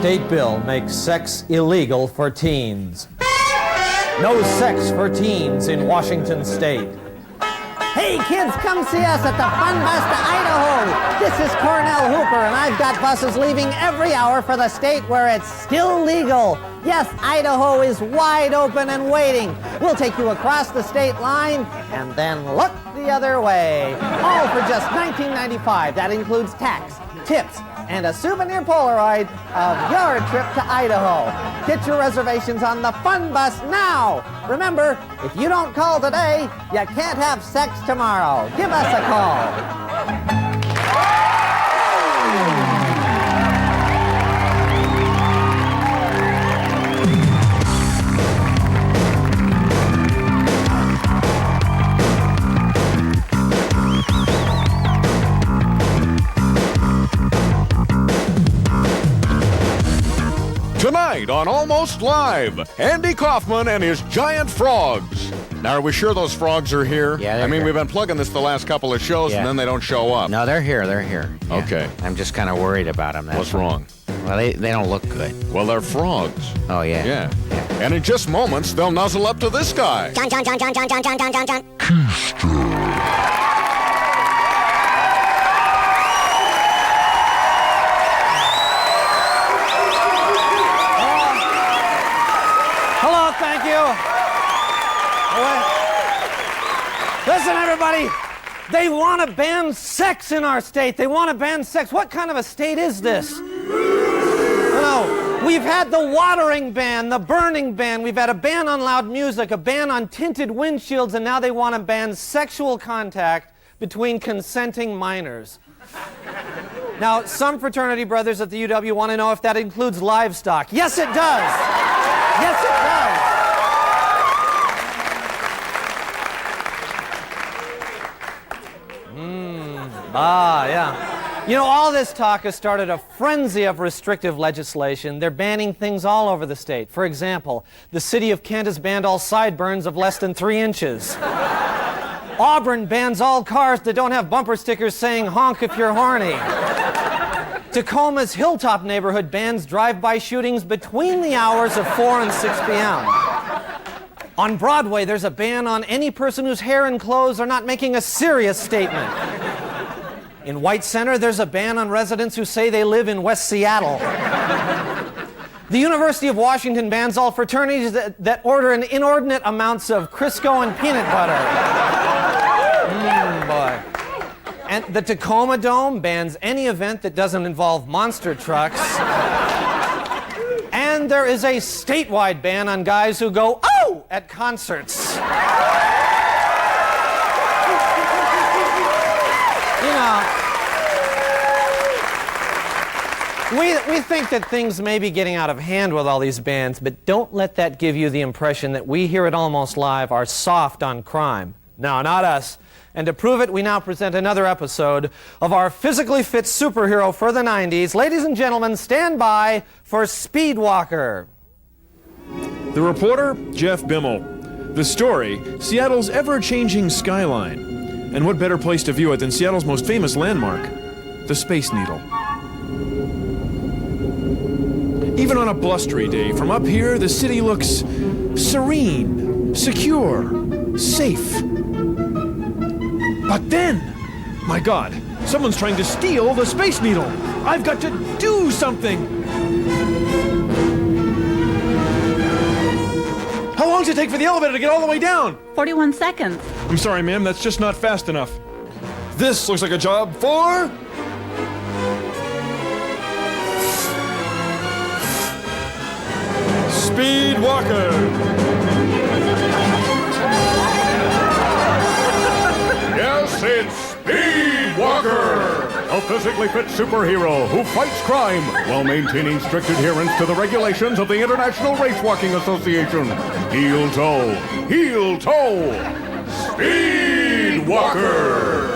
state bill makes sex illegal for teens. No sex for teens in Washington state. Hey kids, come see us at the Fun Bus to Idaho. This is Cornell Hooper, and I've got buses leaving every hour for the state where it's still legal. Yes, Idaho is wide open and waiting. We'll take you across the state line and then look the other way. All for just $19.95. That includes tax, tips, and a souvenir Polaroid of your trip to Idaho. Get your reservations on the Fun Bus now. Remember, if you don't call today, you can't have sex tomorrow. Give us a call. Tonight on Almost Live, Andy Kaufman and his giant frogs. Now, are we sure those frogs are here? Yeah, they're here. We've been plugging this the last couple of shows, and then they don't show up. No, they're here. Yeah. Okay. I'm just kind of worried about them. What's wrong? Well, they don't look good. Well, they're frogs. Oh, yeah. Yeah. And in just moments, they'll nuzzle up to this guy. John. Hello, thank you. Listen, everybody. They want to ban sex in our state. They want to ban sex. What kind of a state is this? No, we've had the watering ban, the burning ban. We've had a ban on loud music, a ban on tinted windshields, and now they want to ban sexual contact between consenting minors. Now, some fraternity brothers at the UW want to know if that includes livestock. Yes, it does. Yes, it does. Yeah. You know, all this talk has started a frenzy of restrictive legislation. They're banning things all over the state. For example, the city of Kent has banned all sideburns of less than 3 inches. Auburn bans all cars that don't have bumper stickers saying honk if you're horny. Tacoma's Hilltop neighborhood bans drive-by shootings between the hours of 4 and 6 p.m. On Broadway, there's a ban on any person whose hair and clothes are not making a serious statement. In White Center, there's a ban on residents who say they live in West Seattle. The University of Washington bans all fraternities that order in inordinate amounts of Crisco and peanut butter. Boy. And the Tacoma Dome bans any event that doesn't involve monster trucks. And there is a statewide ban on guys who go, "Oh!" at concerts. You know, we think that things may be getting out of hand with all these bans, but don't let that give you the impression that we here at Almost Live are soft on crime. No, not us. And to prove it, we now present another episode of our physically fit superhero for the 90s. Ladies and gentlemen, stand by for Speedwalker. The reporter, Jeff Bimmel. The story, Seattle's ever-changing skyline. And what better place to view it than Seattle's most famous landmark, the Space Needle. Even on a blustery day, from up here, the city looks serene, secure, safe. But then, my God, someone's trying to steal the Space Needle. I've got to do something. How long does it take for the elevator to get all the way down? 41 seconds. I'm sorry, ma'am, that's just not fast enough. This looks like a job for... Speedwalker. Yes, it's Speedwalker, a physically fit superhero who fights crime while maintaining strict adherence to the regulations of the International Racewalking Association. Heel toe, Speedwalker.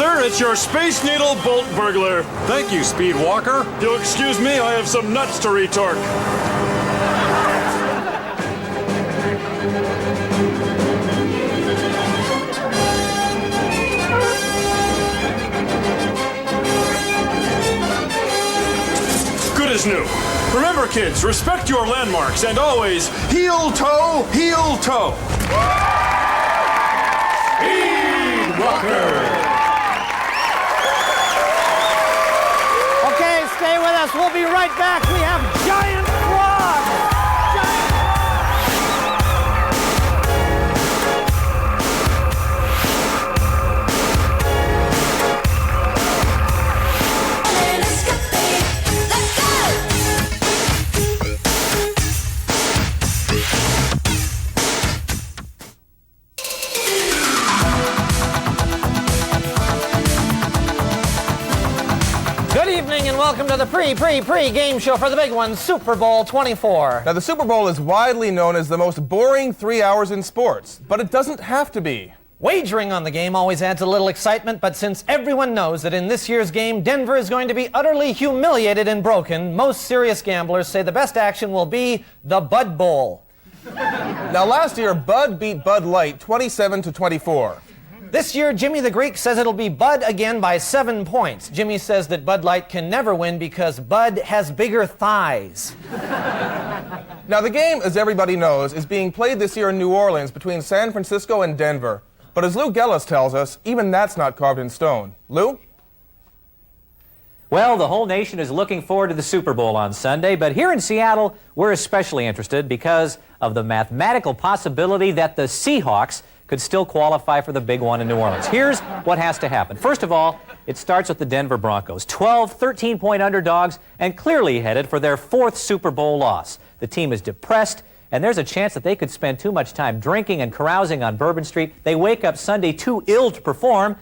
officer. It's your Space Needle bolt burglar. Thank you, Speed Walker. You'll excuse me, I have some nuts to retorque. Good as new. Remember, kids, respect your landmarks and always heel toe, heel toe. Speed Walker. Okay, stay with us. We'll be right back. We have giant frogs. Good evening and welcome to the pre-game show for the big one, Super Bowl 24. Now, the Super Bowl is widely known as the most boring 3 hours in sports, but it doesn't have to be. Wagering on the game always adds a little excitement, but since everyone knows that in this year's game, Denver is going to be utterly humiliated and broken, most serious gamblers say the best action will be the Bud Bowl. Now, last year, Bud beat Bud Light 27-24. This year, Jimmy the Greek says it'll be Bud again by 7 points. Jimmy says that Bud Light can never win because Bud has bigger thighs. Now, the game, as everybody knows, is being played this year in New Orleans between San Francisco and Denver. But as Lou Gellis tells us, even that's not carved in stone. Lou? Well, the whole nation is looking forward to the Super Bowl on Sunday, but here in Seattle, we're especially interested because of the mathematical possibility that the Seahawks could still qualify for the big one in New Orleans. Here's what has to happen. First of all, it starts with the Denver Broncos, 12, 13-point underdogs, and clearly headed for their 4th Super Bowl loss. The team is depressed, and there's a chance that they could spend too much time drinking and carousing on Bourbon Street. They wake up Sunday too ill to perform.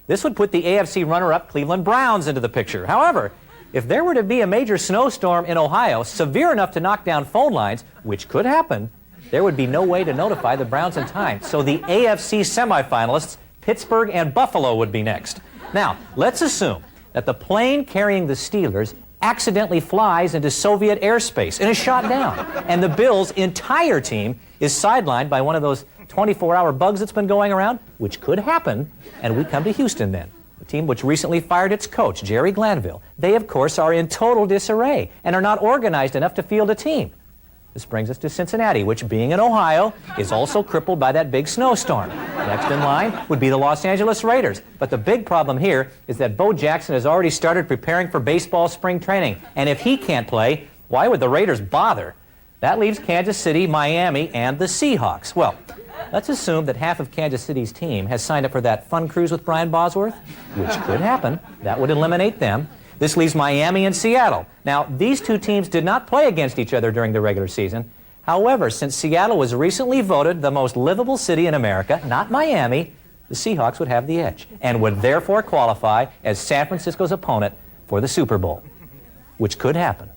This would put the AFC runner-up Cleveland Browns into the picture. However, if there were to be a major snowstorm in Ohio, severe enough to knock down phone lines, which could happen, there would be no way to notify the Browns in time. So the AFC semifinalists, Pittsburgh and Buffalo, would be next. Now, let's assume that the plane carrying the Steelers accidentally flies into Soviet airspace and is shot down. And the Bills' entire team is sidelined by one of those 24-hour bugs that's been going around, which could happen, and we come to Houston then. The team which recently fired its coach, Jerry Glanville. They, of course, are in total disarray and are not organized enough to field a team. This brings us to Cincinnati, which, being in Ohio, is also crippled by that big snowstorm. Next in line would be the Los Angeles Raiders. But the big problem here is that Bo Jackson has already started preparing for baseball spring training. And if he can't play, why would the Raiders bother? That leaves Kansas City, Miami, and the Seahawks. Well, let's assume that half of Kansas City's team has signed up for that fun cruise with Brian Bosworth, which could happen. That would eliminate them. This leaves Miami and Seattle. Now, these two teams did not play against each other during the regular season. However, since Seattle was recently voted the most livable city in America, not Miami, the Seahawks would have the edge and would therefore qualify as San Francisco's opponent for the Super Bowl, which could happen.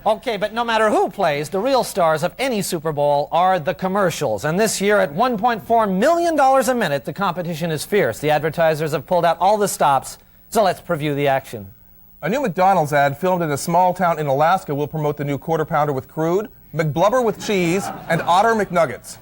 Okay, but no matter who plays, the real stars of any Super Bowl are the commercials. And this year, at $1.4 million a minute, the competition is fierce. The advertisers have pulled out all the stops. So let's preview the action. A new McDonald's ad filmed in a small town in Alaska will promote the new Quarter Pounder with crude, McBlubber with cheese, and Otter McNuggets.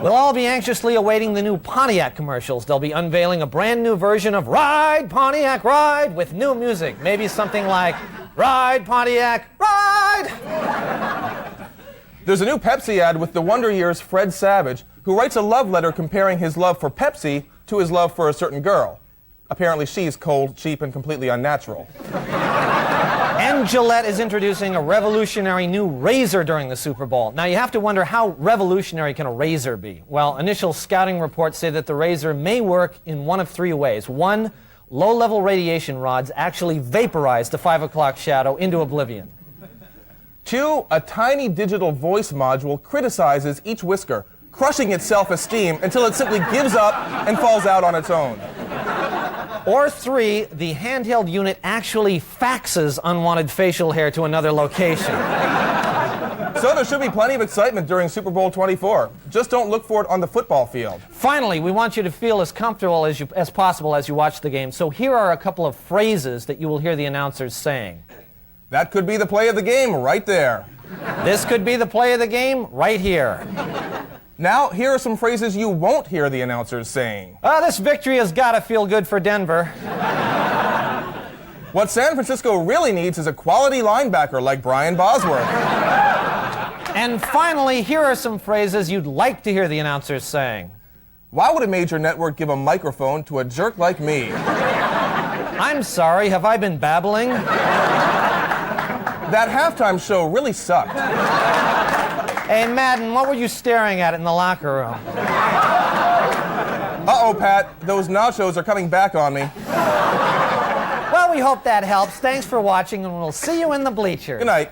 We'll all be anxiously awaiting the new Pontiac commercials. They'll be unveiling a brand new version of Ride, Pontiac, Ride with new music. Maybe something like Ride, Pontiac, Ride! There's a new Pepsi ad with the Wonder Years' Fred Savage, who writes a love letter comparing his love for Pepsi to his love for a certain girl. Apparently she's cold, cheap, and completely unnatural. And Gillette is introducing a revolutionary new razor during the Super Bowl. Now, you have to wonder, how revolutionary can a razor be? Well, initial scouting reports say that the razor may work in one of 3 ways. 1, low-level radiation rods actually vaporize the 5 o'clock shadow into oblivion. 2, a tiny digital voice module criticizes each whisker, crushing its self-esteem until it simply gives up and falls out on its own. Or 3, the handheld unit actually faxes unwanted facial hair to another location. So there should be plenty of excitement during Super Bowl 24. Just don't look for it on the football field. Finally, we want you to feel as comfortable as possible as you watch the game. So here are a couple of phrases that you will hear the announcers saying. That could be the play of the game right there. This could be the play of the game right here. Now, here are some phrases you won't hear the announcers saying. This victory has got to feel good for Denver. What San Francisco really needs is a quality linebacker like Brian Bosworth. And finally, here are some phrases you'd like to hear the announcers saying. Why would a major network give a microphone to a jerk like me? I'm sorry, have I been babbling? That halftime show really sucked. Hey, Madden, what were you staring at in the locker room? Uh-oh, Pat, those nachos are coming back on me. Well, we hope that helps. Thanks for watching, and we'll see you in the bleachers. Good night.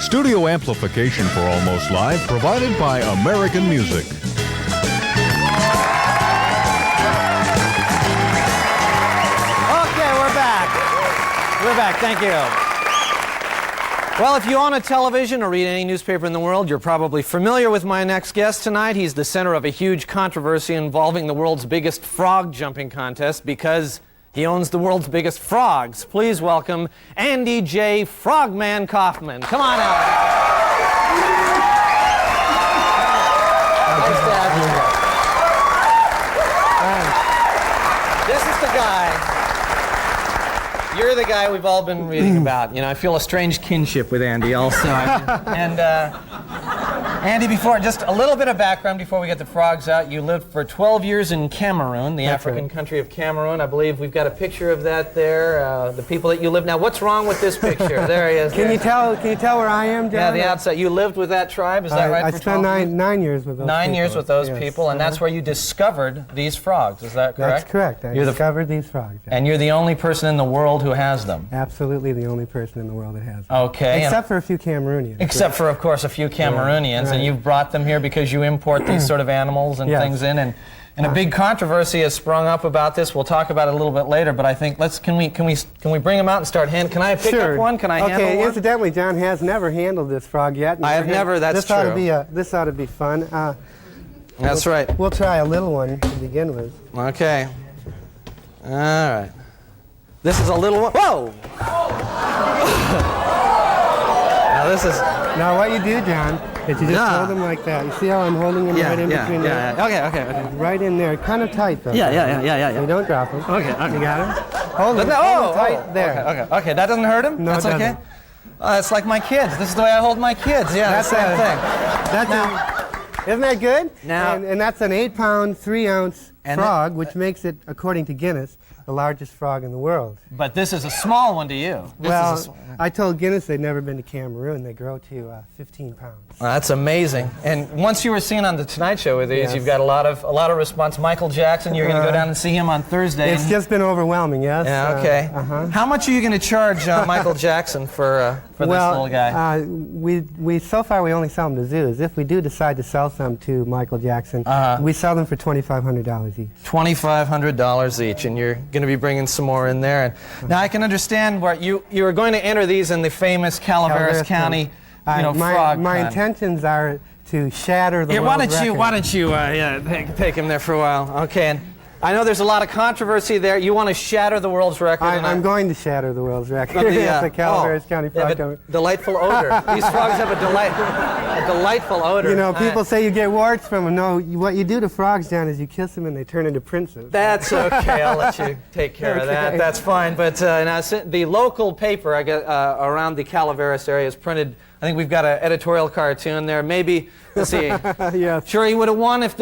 Studio amplification for Almost Live provided by American Music. Okay, we're back. We're back. Thank you. Well, if you own a television or read any newspaper in the world, you're probably familiar with my next guest tonight. He's the center of a huge controversy involving the world's biggest frog jumping contest because he owns the world's biggest frogs. Please welcome Andy J. Frogman Kaufmann. Come on out. Nice to have you here. This is the guy. You're the guy we've all been reading about. You know, I feel a strange kinship with Andy also. And Andy, before, just a little bit of background before we get the frogs out. You lived for 12 years in Cameroon, the African country of Cameroon. I believe we've got a picture of that there. The people that you live now. What's wrong with this picture? There he is. Can you tell where I am, John? Yeah, the outside. You lived with that tribe, is that right? I spent 9 years with those people. 9 years with those yes. people, and that's where you discovered these frogs. Is that correct? That's correct. I discovered these frogs. Yeah. And you're the only person in the world who has them. Absolutely the only person in the world that has them. Okay. Except for a few Cameroonians. Except for, of course, a few Cameroonians, right. And you've brought them here because you import these sort of animals and Yes. things in, and a big controversy has sprung up about this. We'll talk about it a little bit later, but I think can we bring them out and start Can I pick up one? Can I handle one? Incidentally, John has never handled this frog yet. I have never. That's true. This ought to be fun. That's right. We'll try a little one to begin with. Okay. All right. This is a little one. Whoa! Now what you do, John, is you just hold them like that. You see how I'm holding them right in between there? Okay. Right in there, kind of tight though. Yeah. You don't drop them. Okay. You got them? Hold them tight there. Okay. That doesn't hurt him? No, that's it okay? doesn't. It's like my kids. This is the way I hold my kids. Yeah, That's the same thing. Isn't that good? Now- and that's an 8-pound, 3-ounce frog, which makes it, according to Guinness, the largest frog in the world. But this is a small one to you. I told Guinness they'd never been to Cameroon. They grow to 15 pounds. That's amazing. And once you were seen on the Tonight Show with these, you've got a lot of response. Michael Jackson, you're going to go down and see him on Thursday. It's just been overwhelming, yes. Yeah. Okay. How much are you going to charge Michael Jackson for this little guy? So far we only sell them to zoos. If we do decide to sell some to Michael Jackson, we sell them for $2,500 each. $2,500 each, and you're going to be bringing some more in there. And now I can understand where you were going to enter these in the famous Calaveras County, frog. My intentions are to shatter the world record. Why don't you take him there for a while? Okay. And I know there's a lot of controversy there. You want to shatter the world's record? I'm going to shatter the world's record. It's the Calaveras County Frog Company. Delightful odor. These frogs have a delightful odor. You know, people say you get warts from them. No, what you do to frogs, John, is you kiss them and they turn into princes. That's okay. I'll let you take care of that. That's fine. But now the local paper around the Calaveras area has printed. I think we've got an editorial cartoon there. Maybe, let's see. Yes. Sure, he would have won if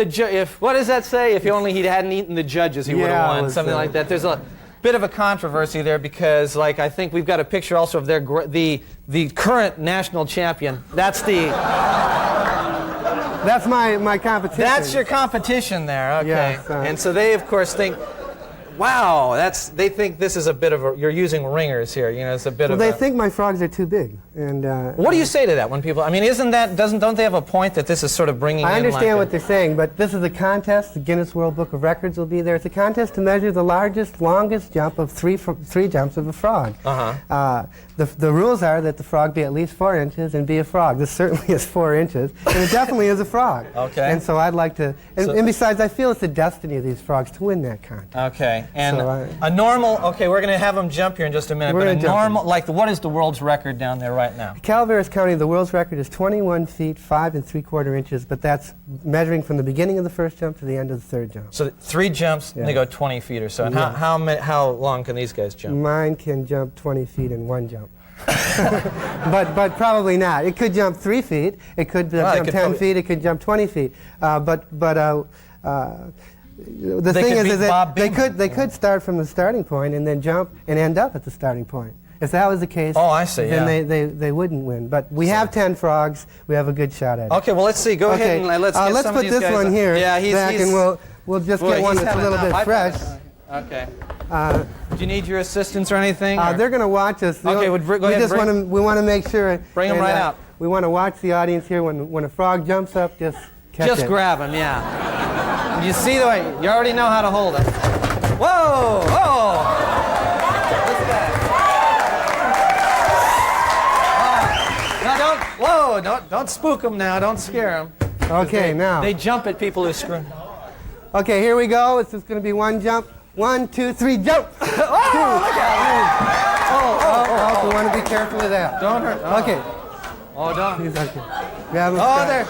what does that say? If he hadn't eaten the judges, he would have won. Something like that. There's a bit of a controversy there because, I think we've got a picture also of the current national champion. That's my competition. That's your competition there. Okay. Yes, and so they, of course, think. Wow, they think this is a bit of a, you're using ringers here, you know, it's a bit Well, of they a... think my frogs are too big. And What do you say to that when people, I mean, don't they have a point that this is sort of bringing I in understand like what they're saying, but this is a contest. The Guinness World Book of Records will be there. It's a contest to measure the longest jump of three jumps of a frog. The rules are that the frog be at least 4 inches and be a frog. This certainly is 4 inches, and it definitely is a frog. Okay. And so I'd like to, and besides, I feel it's the destiny of these frogs to win that contest. Okay, and So a normal, okay, we're going to have them jump here in just a minute, but a normal, like, what is the world's record down there right now? Calaveras County, the world's record is 21 feet, 5 3/4 inches, but that's measuring from the beginning of the first jump to the end of the third jump. So 3 jumps, and they go 20 feet or so. And how long can these guys jump? Mine can jump 20 feet in 1 jump. but probably not. It could jump 3 feet. It could jump 10 feet. It could jump 20 feet. The thing is that they could start from the starting point and then jump and end up at the starting point. If that was the case, I see, then they wouldn't win. But we have 10 frogs. We have a good shot at it. Okay, well, let's see. Go ahead and let's get let's some put of these this guys one here back, and we'll just get one that's a little bit fresh. Okay. Do you need your assistance or anything? They're going to watch us. Okay, go ahead. We want to make sure. Bring them right out. We want to watch the audience here. When a frog jumps up, just catch it. Just grab him, yeah. You see the way, you already know how to hold it. Whoa, whoa. Don't spook them now. Don't scare them. Okay, now. They jump at people who scream. Okay, here we go. It's just going to be 1 jump. 1, 2, 3, jump! Look at We want to be careful of that. Don't hurt. Okay. Don't. There.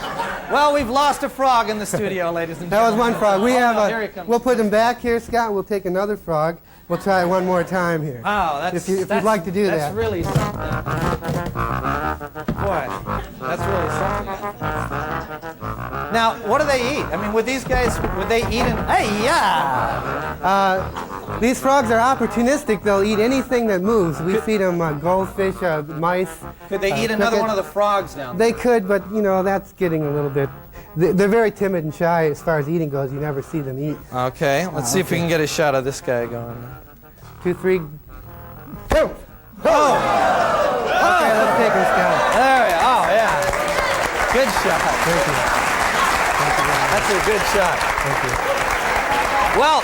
Well, we've lost a frog in the studio, ladies and That was gentlemen. 1 frog. Here he comes. We'll put him back here, Scott. We'll take another frog. We'll try it one more time here. Oh, if you'd like to do that. That's really something. Boy, that's really something. Now, what do they eat? I mean, would these guys, would they eat These frogs are opportunistic. They'll eat anything that moves. We feed them goldfish, mice. Could they eat another one of the frogs down there? They could, but, you know, that's getting a little bit... They're very timid and shy as far as eating goes. You never see them eat. Okay, let's see if we can get a shot of this guy going. 2, 3, jump! Oh! Okay, let's take him, Scott. There we go. Oh, yeah. Good shot. Thank you. That's a good shot. Thank you. Well,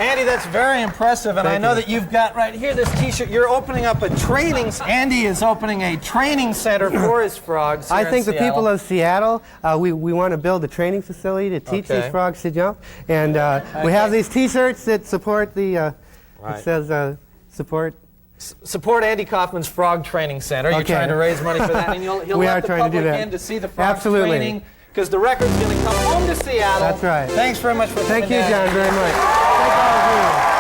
Andy, that's very impressive, and I know that you've got right here this T-shirt. You're opening up a training. Andy is opening a training center for his frogs. I think the people of Seattle, we want to build a training facility to teach these frogs to jump, and we have these T-shirts that support the. It says support Andy Kaufmann's Frog Training Center. You're trying to raise money for that, and he'll let the public in to see the frogs training. Because the record's going to come home to Seattle. That's right. Thanks very much for coming. Thank you, John, very much. Thank all of you.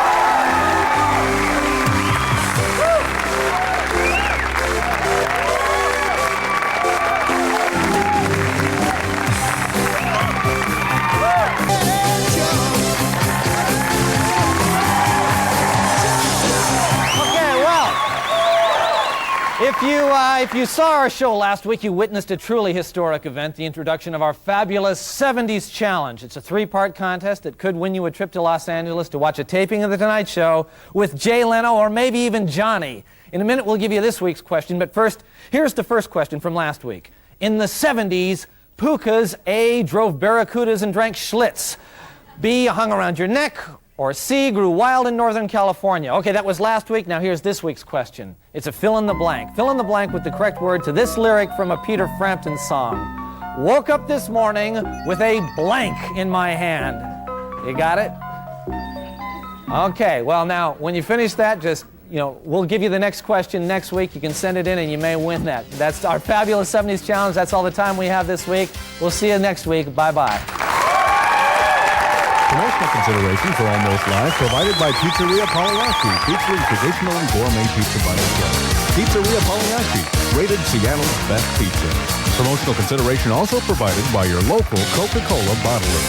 If you saw our show last week, you witnessed a truly historic event, the introduction of our fabulous 70s Challenge. It's a 3-part contest that could win you a trip to Los Angeles to watch a taping of The Tonight Show with Jay Leno or maybe even Johnny. In a minute, we'll give you this week's question, but first, here's the first question from last week. In the 70s, pukas A, drove barracudas and drank Schlitz, B, hung around your neck, or C, grew wild in Northern California. Okay, that was last week. Now here's this week's question. It's a fill in the blank. Fill in the blank with the correct word to this lyric from a Peter Frampton song. Woke up this morning with a blank in my hand. You got it? Okay, well now, when you finish that, just, we'll give you the next question next week. You can send it in and you may win that. That's our fabulous 70s Challenge. That's all the time we have this week. We'll see you next week. Bye-bye. Promotional consideration for Almost Live provided by Pizzeria Pagliacci, featuring traditional and gourmet pizza by itself. Pizzeria Pagliacci, rated Seattle's best pizza. Promotional consideration also provided by your local Coca-Cola bottler.